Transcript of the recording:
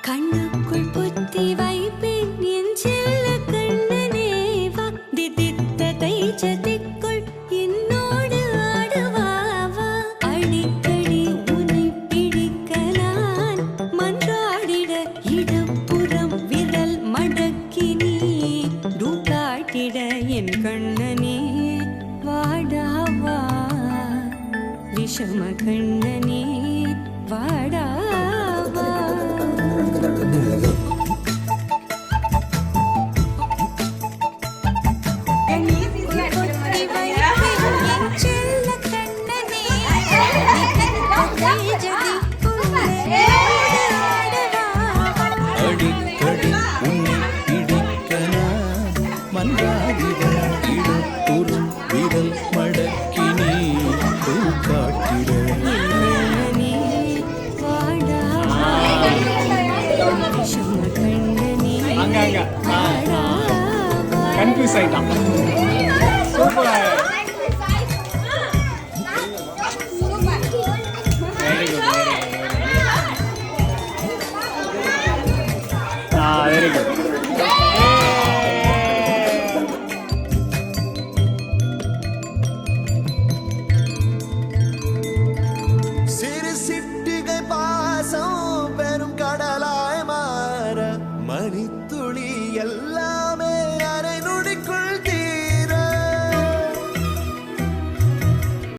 கண்ணுக்குள் புத்தி வைப்பேன் என் செல்ல கண்ணனே வா திதித்த தைச்சதிக்குள் என்னோடு ஆடுவாவா அடிக்கடி உன்னை பிடிக்க நான் மன்றாடிட இடப்புறம் விரல் மடக்கி நீ காட்டிட என் கண்ணனே வாடாவா விஷம கண்ணனே வாடாவா அடிக்கடி உன்னை பிடிக்க நான் மன்றாடிட இடப்புறம் விரல் மடக்கி நீ காட்டிட கன்ஃபியூஸ் ஆயிட்டான்.